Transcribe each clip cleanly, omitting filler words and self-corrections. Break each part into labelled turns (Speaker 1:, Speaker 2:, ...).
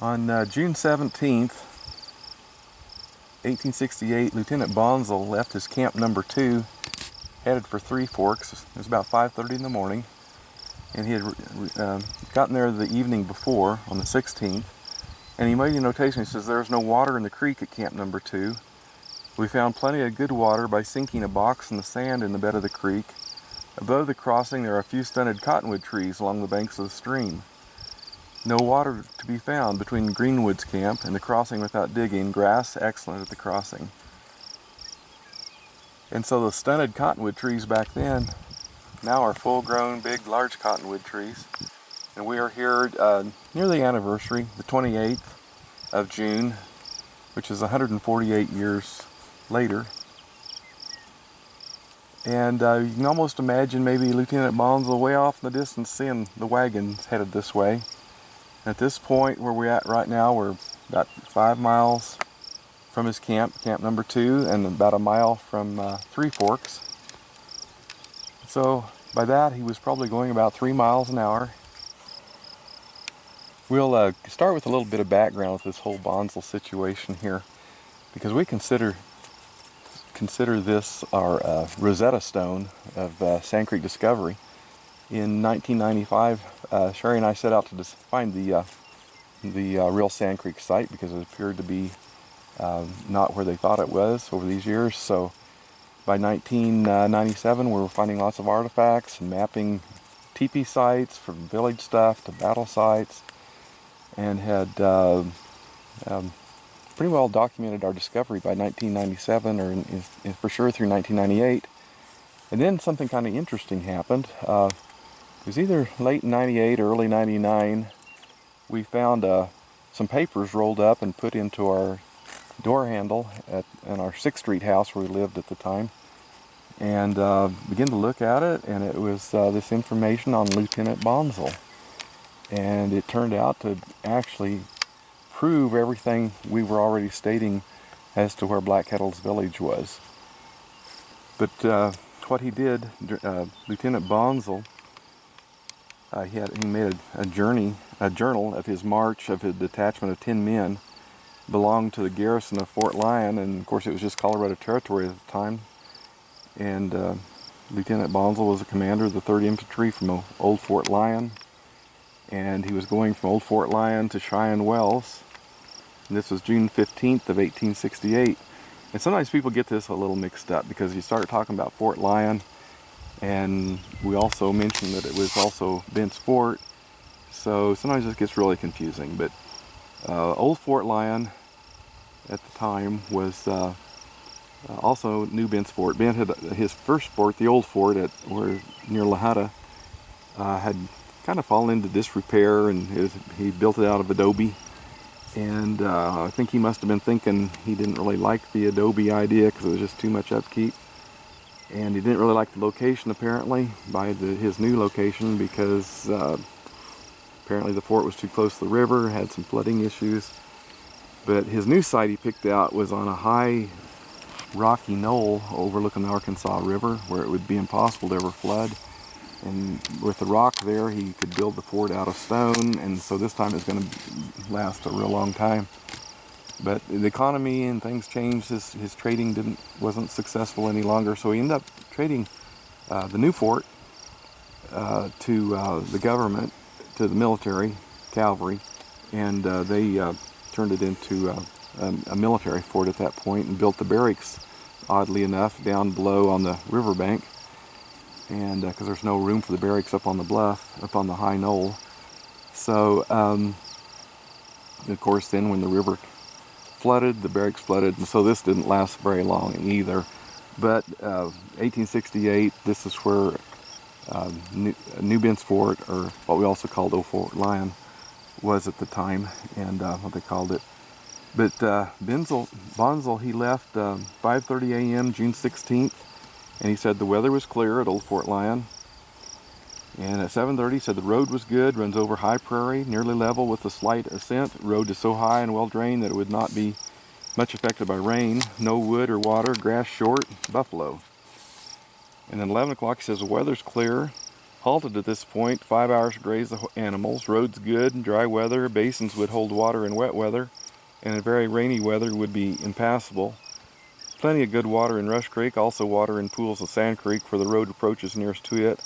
Speaker 1: On June 17th, 1868, Lieutenant Bonsall left his camp number 2, headed for Three Forks. It was about 5:30 in the morning, and he had gotten there the evening before, on the 16th, and he made a notation. He says, "There's no water in the creek at camp number 2. We found plenty of good water by sinking a box in the sand in the bed of the creek. Above the crossing there are a few stunted cottonwood trees along the banks of the stream. No water to be found between Greenwood's camp and the crossing without digging. Grass excellent at the crossing." And so the stunted cottonwood trees back then now are full-grown, big, large cottonwood trees. And we are here near the anniversary, the 28th of June, which is 148 years later. And you can almost imagine maybe Lieutenant Bonsall way off in the distance seeing the wagons headed this way. At this point where we're at right now, we're about 5 miles from his camp, camp number 2, and about a mile from Three Forks. So by that, he was probably going about 3 miles an hour. We'll start with a little bit of background with this whole Bonsall situation here, because we consider this our Rosetta Stone of Sand Creek discovery. In 1995, Sherry and I set out to find the real Sand Creek site, because it appeared to be not where they thought it was over these years. So by 1997, we were finding lots of artifacts and mapping teepee sites, from village stuff to battle sites, and had pretty well documented our discovery by 1997, or for sure through 1998. And then something kind of interesting happened. It was either late 98 or early 99. We found some papers rolled up and put into our door handle in our 6th Street house where we lived at the time, and began to look at it, and it was this information on Lieutenant Bonsall. And it turned out to actually prove everything we were already stating as to where Black Kettle's village was. But what he did, Lieutenant Bonsall, he made a journal of his march of his detachment of 10 men, belonged to the garrison of Fort Lyon, and of course it was just Colorado Territory at the time. And Lieutenant Bonsall was the commander of the 3rd Infantry from Old Fort Lyon, and he was going from Old Fort Lyon to Cheyenne Wells. And this was June 15th of 1868. And sometimes people get this a little mixed up, because you start talking about Fort Lyon, and we also mentioned that it was also Bent's Fort, so sometimes it gets really confusing. But Old Fort Lyon at the time was also New Bent's Fort. Bent had his first fort, the Old Fort near La Junta, had kind of fallen into disrepair, and he built it out of adobe. And I think he must have been thinking he didn't really like the adobe idea, because it was just too much upkeep. And he didn't really like the location, apparently, by his new location, because apparently the fort was too close to the river, had some flooding issues. But his new site he picked out was on a high rocky knoll overlooking the Arkansas River, where it would be impossible to ever flood. And with the rock there, he could build the fort out of stone, and so this time it's going to last a real long time. But the economy and things changed. His trading wasn't successful any longer, so he ended up trading the new fort to the government, to the military, cavalry, and they turned it into a military fort at that point, and built the barracks, oddly enough, down below on the riverbank. And because there's no room for the barracks up on the bluff, up on the high knoll. So, of course, then when the river flooded, the barracks flooded, and so this didn't last very long either. But 1868, this is where New Bent's Fort, or what we also called Old Fort Lyon, was at the time, and what they called it. But Bonsall, he left 5:30 a.m. June 16th, and he said the weather was clear at Old Fort Lyon. And at 7:30, he said the road was good, runs over high prairie, nearly level with a slight ascent. The road is so high and well drained that it would not be much affected by rain. No wood or water, grass short, buffalo. And then 11 o'clock, he says the weather's clear. Halted at this point, 5 hours to graze the animals. Roads good, dry weather, basins would hold water in wet weather, and in very rainy weather would be impassable. Plenty of good water in Rush Creek, also water in pools of Sand Creek where the road approaches nearest to it.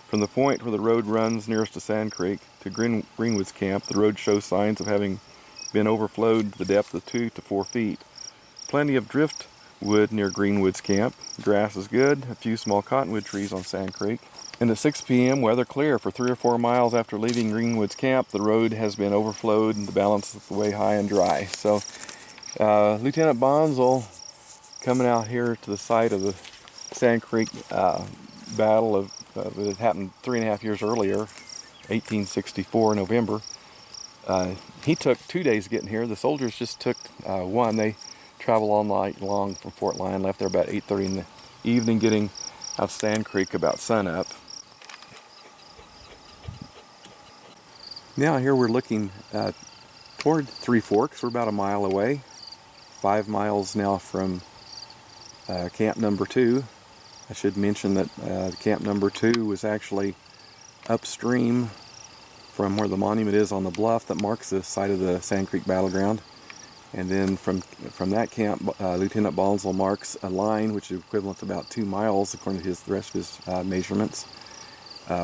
Speaker 1: From the point where the road runs nearest to Sand Creek to Greenwood's camp, the road shows signs of having been overflowed to the depth of 2 to 4 feet. Plenty of driftwood near Greenwood's camp. Grass is good, a few small cottonwood trees on Sand Creek. And at 6 p.m., weather clear. For 3 or 4 miles after leaving Greenwood's camp, the road has been overflowed and the balance of the way high and dry. So, Lieutenant Bonsall coming out here to the site of the Sand Creek battle that had happened 3.5 years earlier, 1864 November. He took 2 days getting here. The soldiers just took 1. They traveled all night long from Fort Lyon, left there about 8:30 in the evening, getting out of Sand Creek about sunup. Now here we're looking toward Three Forks. We're about a mile away, 5 miles now from camp number 2. I should mention that camp number 2 was actually upstream from where the monument is on the bluff that marks the site of the Sand Creek battleground. And then from that camp, Lieutenant Bonsall marks a line which is equivalent to about 2 miles according to the rest of his measurements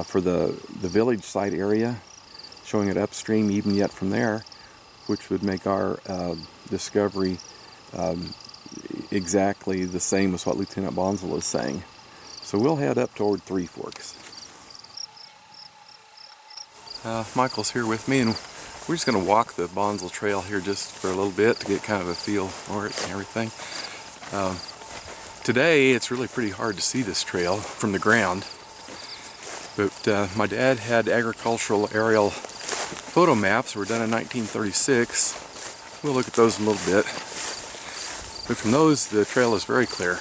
Speaker 1: for the village site area, showing it upstream even yet from there, which would make our discovery exactly the same as what Lieutenant Bonsall is saying. So we'll head up toward Three Forks. Michael's here with me, and we're just going to walk the Bonsall Trail here just for a little bit to get kind of a feel for it and everything. Today it's really pretty hard to see this trail from the ground, but my dad had agricultural aerial photo maps that were done in 1936. We'll look at those in a little bit. But from those, the trail is very clear.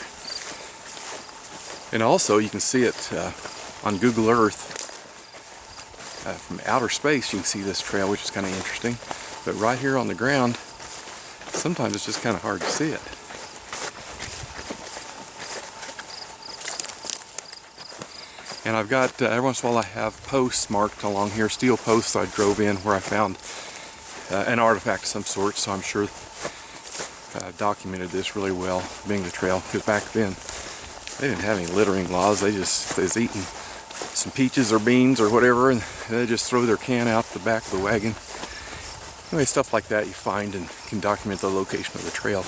Speaker 1: And also, you can see it on Google Earth. From outer space, you can see this trail, which is kind of interesting. But right here on the ground, sometimes it's just kind of hard to see it. And I've got, every once in a while I have posts marked along here, steel posts I drove in where I found an artifact of some sort, so I'm sure documented this really well, being the trail, because back then they didn't have any littering laws. They was eating some peaches or beans or whatever, and they just throw their can out the back of the wagon. Anyway, stuff like that you find and can document the location of the trail.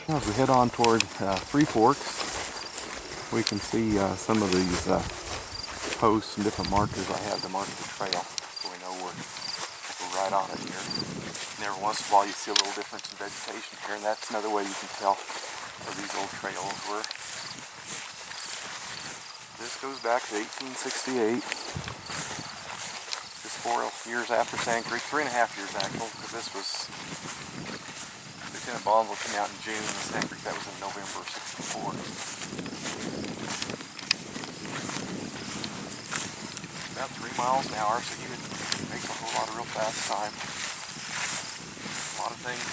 Speaker 1: Now, as we head on toward Three Forks, we can see some of these posts and different markers I have to mark the trail, so we know we're right on it here. And every once in a while you see a little difference in vegetation here, and that's another way you can tell where these old trails were. This goes back to 1868. Just 4 years after Sand Creek, 3.5 years actually, because this was Lieutenant Bonsall came out in June, and Sand Creek, that was in November of '64. About 3 miles an hour, so he would make a whole lot of real fast time. A lot of things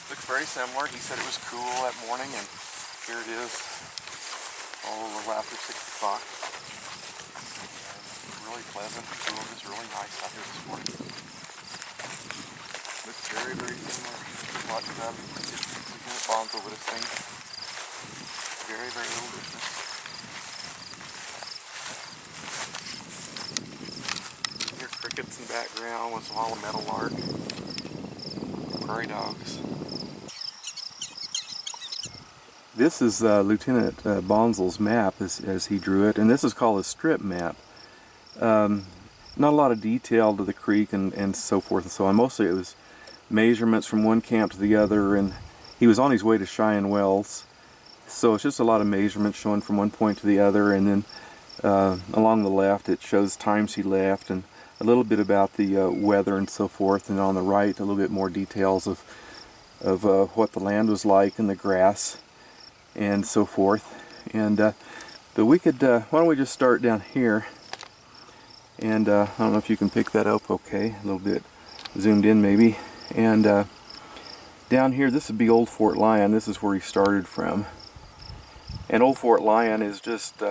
Speaker 1: look very similar. He said it was cool that morning, and here it is, all a little after 6 o'clock. Really pleasant, cool, just really nice out here this morning. Looks very, very similar to what Lieutenant Bonsall would have seen. Very, very little difference. Hear crickets in the background, once in a while a meadowlark. Prairie dogs. This is Lieutenant Bonsall's map as he drew it, and this is called a strip map. Not a lot of detail to the creek and so forth and so on. Mostly it was measurements from one camp to the other, and he was on his way to Cheyenne Wells, so it's just a lot of measurements showing from one point to the other, and then along the left it shows times he left and a little bit about the weather and so forth, and on the right a little bit more details of what the land was like and the grass and so forth. And but we could why don't we just start down here, and I don't know if you can pick that up okay, a little bit zoomed in maybe. And down here, this would be old Fort Lyon. This is where he started from. And Old Fort Lyon is just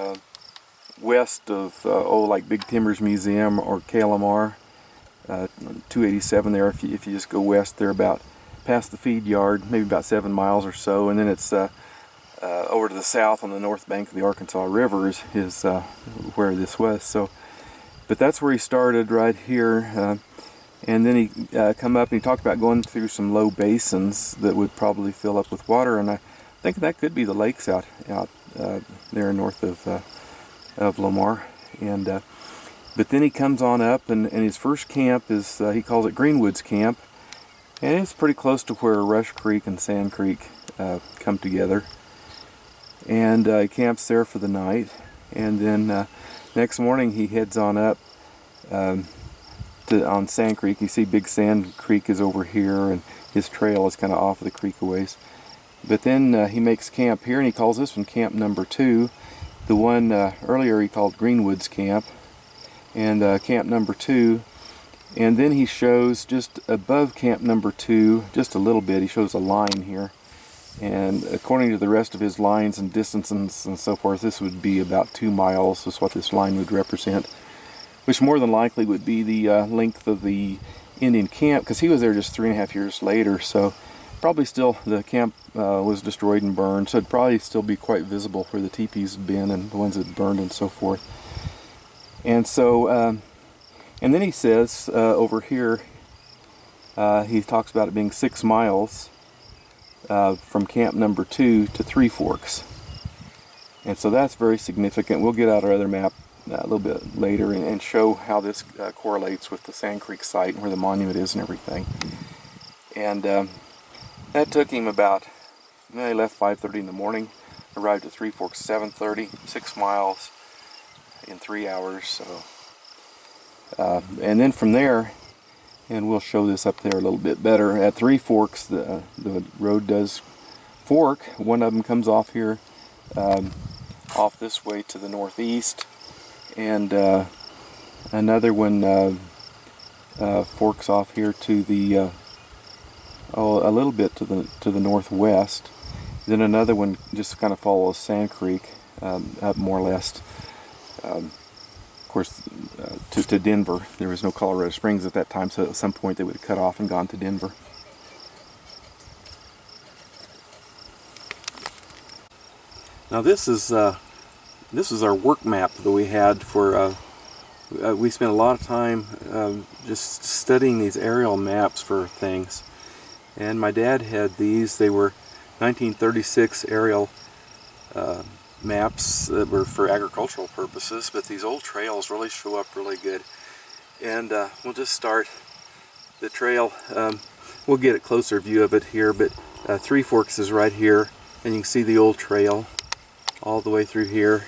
Speaker 1: west of like Big Timbers Museum or KLMR. 287 there. If you just go west, they're about past the feed yard, maybe about 7 miles or so, and then it's over to the south on the north bank of the Arkansas River is where this was. So, but that's where he started, right here. And then he come up and he talked about going through some low basins that would probably fill up with water, and I think that could be the lakes out there north of Lamar. And but then he comes on up, and his first camp is he calls it Greenwood's Camp, and it's pretty close to where Rush Creek and Sand Creek come together. And he camps there for the night, and then next morning he heads on up on Sand Creek. You see Big Sand Creek is over here, and his trail is kind of off of the creek a ways. But then he makes camp here, and he calls this one Camp Number 2. The one earlier he called Greenwood's Camp, and Camp Number 2. And then he shows just above Camp Number 2, just a little bit, he shows a line here. And according to the rest of his lines and distances and so forth, this would be about 2 miles is what this line would represent, which more than likely would be the length of the Indian camp, because he was there just 3.5 years later. So probably still the camp was destroyed and burned, so it'd probably still be quite visible where the teepees had been and the ones that burned and so forth. And so, and then he says over here, he talks about it being 6 miles from Camp Number 2 to Three Forks. And so that's very significant. We'll get out our other map a little bit later and show how this correlates with the Sand Creek site and where the monument is and everything. And that took him about, he left 5:30 in the morning, arrived at Three Forks 7:30, 6 miles in 3 hours. So, and then from there, and we'll show this up there a little bit better, at Three Forks the road does fork. One of them comes off here, off this way to the northeast, and another one forks off here to the a little bit to the northwest. Then another one just kind of follows Sand Creek up more or less. Of course, to Denver. There was no Colorado Springs at that time, so at some point they would have cut off and gone to Denver. Now this is our work map that we had for. We spent a lot of time just studying these aerial maps for things, and my dad had these. They were 1936 aerial maps that were for agricultural purposes, but these old trails really show up really good. And we'll just start the trail. We'll get a closer view of it here, but Three Forks is right here, and you can see the old trail all the way through here.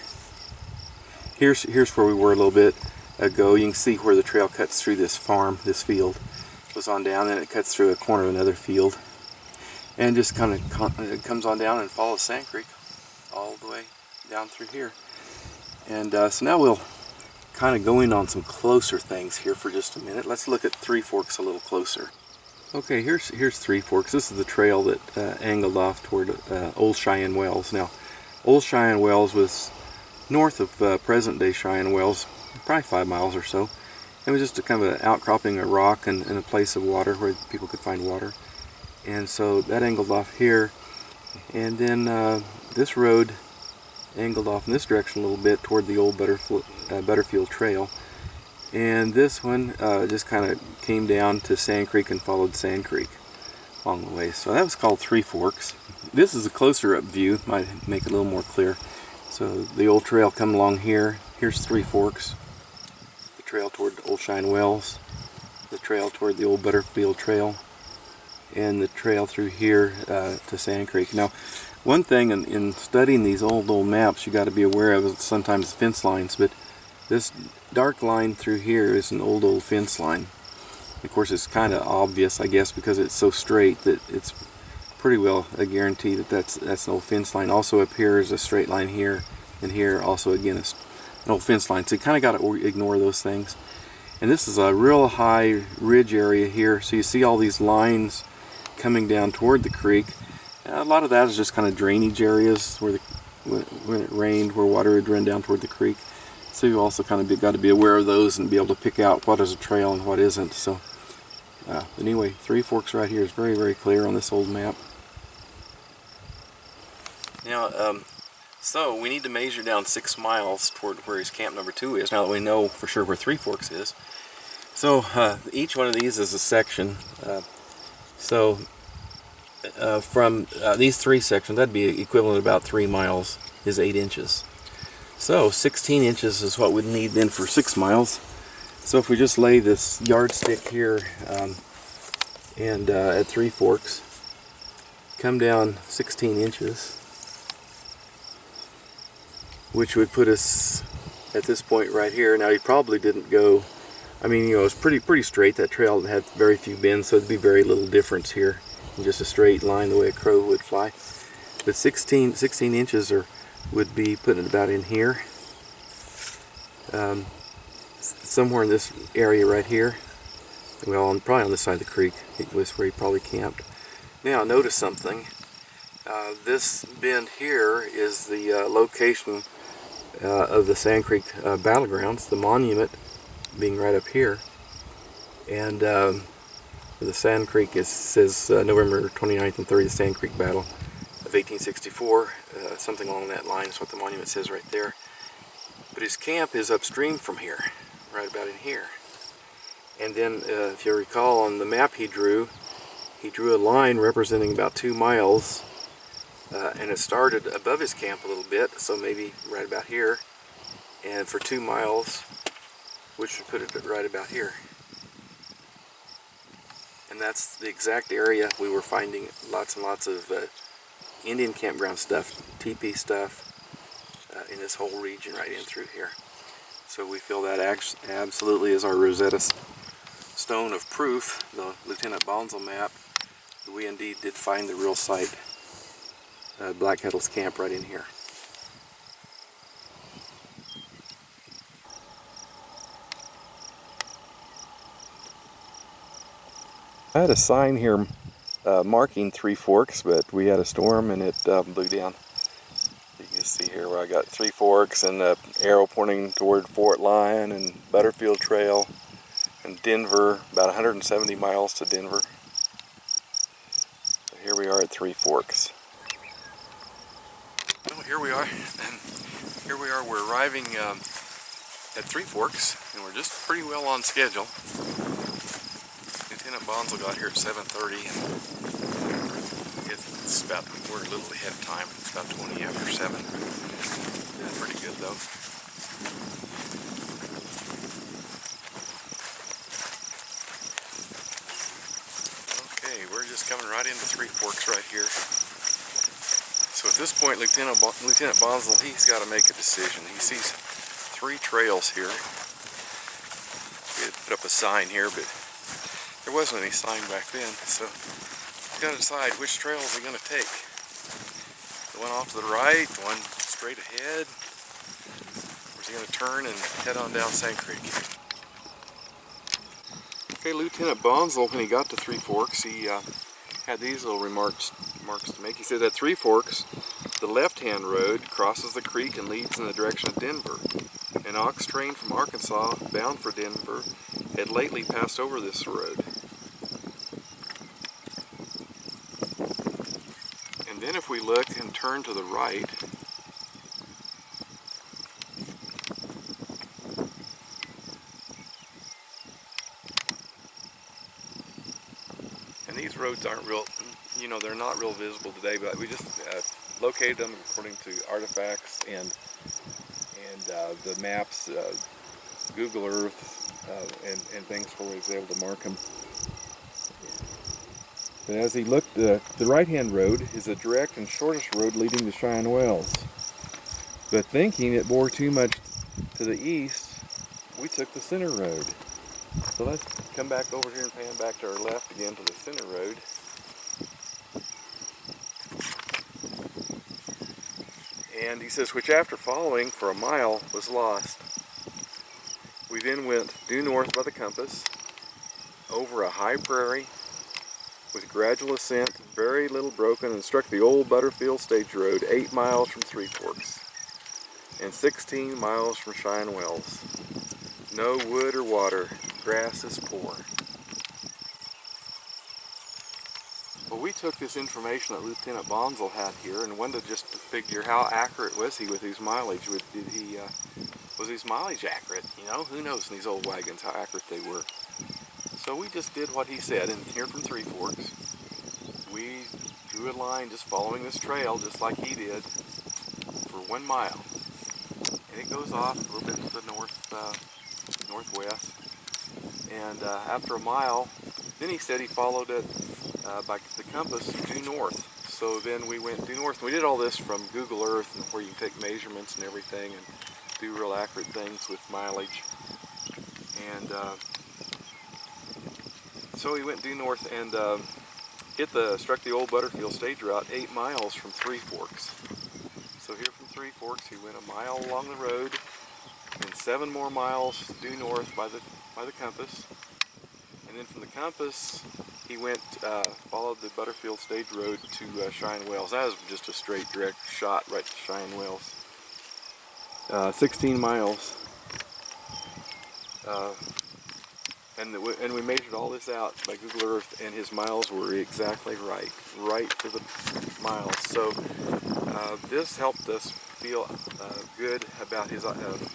Speaker 1: Here's where we were a little bit ago. You can see where the trail cuts through this farm, this field. It goes on down, and it cuts through a corner of another field, and just kind of comes on down and follows Sand Creek all the way down through here. And so now we'll kind of go in on some closer things here for just a minute. Let's look at Three Forks a little closer. Okay, here's Three Forks. This is the trail that angled off toward Old Cheyenne Wells. Now, Old Cheyenne Wells was north of present-day Cheyenne Wells, probably 5 miles or so. It was just a kind of an outcropping of rock and a place of water where people could find water. And so that angled off here, and then this road angled off in this direction a little bit toward the old Butterfield Trail, and this one just kind of came down to Sand Creek and followed Sand Creek along the way. So that was called Three Forks. This is a closer up view, might make it a little more clear. So the old trail coming along here. Here's Three Forks, the trail toward Old Cheyenne Wells, the trail toward the old Butterfield Trail, and the trail through here to Sand Creek. Now, one thing in studying these old maps you got to be aware of is sometimes fence lines, but this dark line through here is an old fence line. Of course, it's kind of obvious, I guess, because it's so straight that it's pretty well a guarantee that that's an old fence line. Also up here is a straight line here, and here also again is an old fence line. So you kind of got to ignore those things. And this is a real high ridge area here, so you see all these lines coming down toward the creek. A lot of that is just kind of drainage areas where when it rained, where water had run down toward the creek. So you also kind of got to be aware of those and be able to pick out what is a trail and what isn't. So anyway, Three Forks right here is very, very clear on this old map. Now, so we need to measure down 6 miles toward where his camp number 2 is, now that we know for sure where Three Forks is. So each one of these is a section. From these 3 sections, that'd be equivalent to about 3 miles is 8 inches. So 16 inches is what we'd need then for 6 miles. So if we just lay this yardstick here and at Three Forks, come down 16 inches, which would put us at this point right here. Now you probably didn't go, I mean, you know, it's pretty straight. That trail had very few bends, so there'd be very little difference here in just a straight line the way a crow would fly. But 16 inches would be putting it about in here, somewhere in this area right here. Well, probably on this side of the creek. It was where he probably camped. Now notice something. This bend here is the location of the Sand Creek battlegrounds, the monument being right up here. And the Sand Creek says November 29th and 30th Sand Creek Battle of 1864, something along that line is what the monument says right there. But his camp is upstream from here, right about in here. And then if you recall on the map he drew a line representing about 2 miles, and it started above his camp a little bit, so maybe right about here, and for 2 miles, which would put it right about here. And that's the exact area we were finding lots and lots of Indian campground stuff, teepee stuff, in this whole region right in through here. So we feel that absolutely is our Rosetta stone of proof, the Lieutenant Bonsall map, that we indeed did find the real site, Black Kettle's camp right in here. I had a sign here marking Three Forks, but we had a storm and it blew down. You can see here where I got Three Forks and the arrow pointing toward Fort Lyon and Butterfield Trail and Denver, about 170 miles to Denver. So here we are at Three Forks. Well, here we are, and here we are. We're arriving at Three Forks, and we're just pretty well on schedule. Lieutenant Bonsall got here at 7:30, and it's about, we're a little ahead of time. It's about 20 after 7. Yeah, pretty good though. Okay, we're just coming right into Three Forks right here. So at this point, Lieutenant Bonsall, he's got to make a decision. He sees 3 trails here. We had put up a sign here, but there wasn't any sign back then, so he's got to decide which trail is he going to take. The one off to the right, the one straight ahead, or is he going to turn and head on down Sand Creek? Okay, Lieutenant Bonsall, when he got to Three Forks, he had these little remarks to make. He said at Three Forks, the left-hand road crosses the creek and leads in the direction of Denver. An ox train from Arkansas bound for Denver had lately passed over this road. And then if we look and turn to the right, and these roads aren't real, you know, they're not real visible today, but we just located them according to artifacts and the maps, Google Earth, and things where he was able to mark them. But as he looked, the right-hand road is the direct and shortest road leading to Cheyenne Wells. But thinking it bore too much to the east, we took the center road. So let's come back over here and pan back to our left again to the center road. And he says, which after following for a mile was lost. We then went due north by the compass, over a high prairie, with gradual ascent, very little broken, and struck the old Butterfield Stage Road 8 miles from Three Forks and 16 miles from Cheyenne Wells. No wood or water, grass is poor. Well, we took this information that Lieutenant Bonsall had here and wanted just to figure how accurate was he with his mileage. Was his mileage accurate? You know, who knows in these old wagons how accurate they were. So we just did what he said, and here from Three Forks, we drew a line just following this trail just like he did for 1 mile. And it goes off a little bit to the northwest. And after a mile, then he said he followed it by the compass due north. So then we went due north. We did all this from Google Earth, and where you can take measurements and everything and do real accurate things with mileage. And so we went due north and struck the old Butterfield Stage Route 8 miles from Three Forks. So here from Three Forks, he went a mile along the road and 7 more miles due north by the compass. And then from the compass, he went, followed the Butterfield Stage Road to Cheyenne Wells. That was just a straight, direct shot right to Cheyenne Wells. 16 miles. And we measured all this out by Google Earth, and his miles were exactly right to the miles. So this helped us feel good about his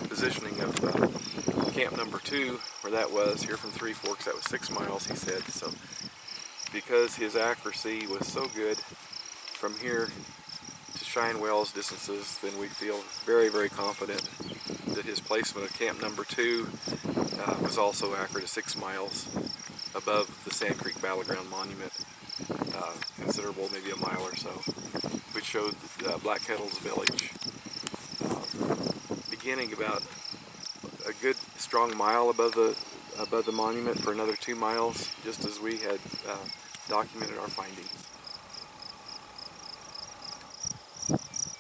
Speaker 1: positioning of camp number 2, where that was here from Three Forks. That was 6 miles, he said. So because his accuracy was so good from here to Cheyenne Wells distances, then we feel very, very confident that his placement of camp number 2 was also accurate at 6 miles above the Sand Creek Battleground Monument, considerable, maybe a mile or so, which showed Black Kettle's village beginning about a good strong mile above the monument for another 2 miles, just as we had documented our findings.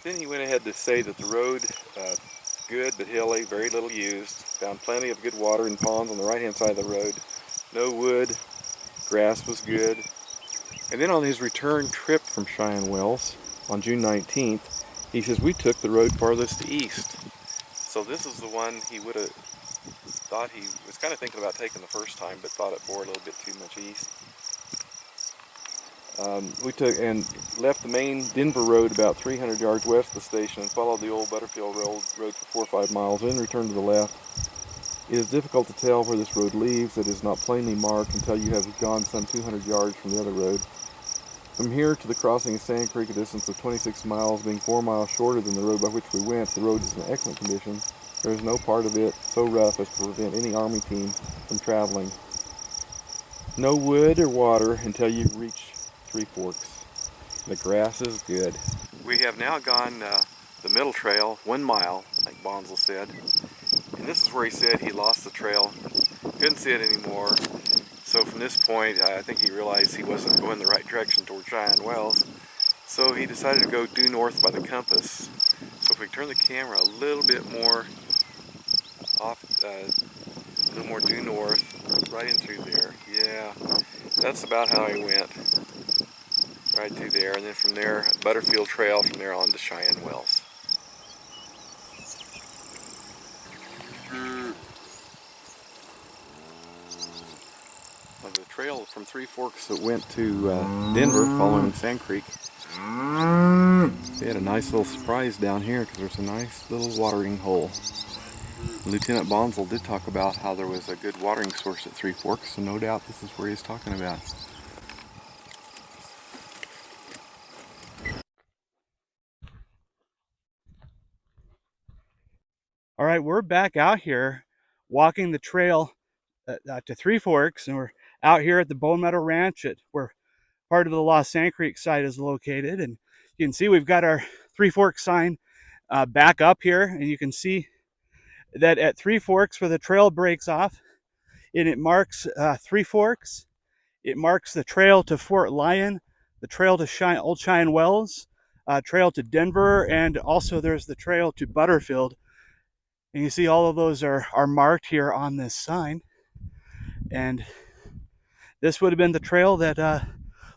Speaker 1: Then he went ahead to say that the road, good but hilly, very little used, found plenty of good water and ponds on the right hand side of the road, no wood, grass was good. And then on his return trip from Cheyenne Wells on June 19th, he says, we took the road farthest east. So this is the one he would have thought he was kind of thinking about taking the first time, but thought it bore a little bit too much east. We took and left the main Denver road about 300 yards west of the station and followed the old Butterfield road for 4 or 5 miles, then returned to the left. It is difficult to tell where this road leaves. It is not plainly marked until you have gone some 200 yards from the other road. From here to the crossing of Sand Creek, a distance of 26 miles, being 4 miles shorter than the road by which we went, the road is in excellent condition. There is no part of it so rough as to prevent any army team from traveling. No wood or water until you reach Three Forks. The grass is good. We have now gone the middle trail 1 mile, like Bonsall said. And this is where he said he lost the trail, couldn't see it anymore. So from this point, I think he realized he wasn't going the right direction toward Cheyenne Wells. So he decided to go due north by the compass. So if we turn the camera a little bit more off, a little more due north, right in through there. Yeah, that's about how he went. Right through there, and then from there, Butterfield Trail, from there on to Cheyenne Wells. Well, the trail from Three Forks that went to Denver, following Sand Creek, they had a nice little surprise down here because there's a nice little watering hole. Lieutenant Bonsall did talk about how there was a good watering source at Three Forks, so no doubt this is where he's talking about.
Speaker 2: All right, we're back out here walking the trail to Three Forks, and we're out here at the Bone Meadow Ranch where part of the Lost Sand Creek site is located. And you can see we've got our Three Forks sign back up here, and you can see that at Three Forks where the trail breaks off, and it marks Three Forks. It marks the trail to Fort Lyon, the trail to Old Cheyenne Wells, trail to Denver, and also there's the trail to Butterfield. And you see all of those are marked here on this sign. And this would have been the trail that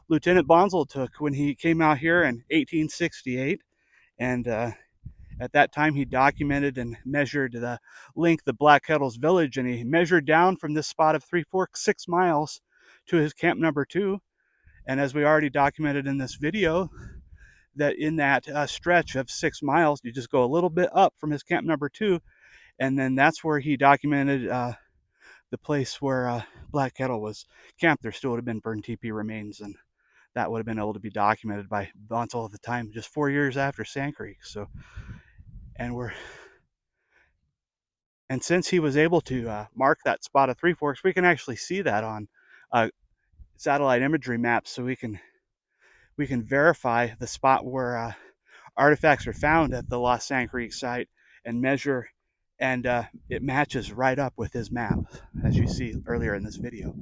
Speaker 2: Lieutenant Bonsall took when he came out here in 1868. And at that time, he documented and measured the length of Black Kettle's village, and he measured down from this spot of Three Forks 6 miles to his camp number 2. And as we already documented in this video, that in that stretch of 6 miles, you just go a little bit up from his camp number 2, and then that's where he documented the place where Black Kettle was camped. There still would have been burned teepee remains, and that would have been able to be documented by Bonsall at the time, just 4 years after Sand Creek. So, and since he was able to mark that spot of Three Forks, we can actually see that on satellite imagery maps, so we can verify the spot where artifacts are found at the Lost Sand Creek site and measure, and it matches right up with his map, as you see earlier in this video.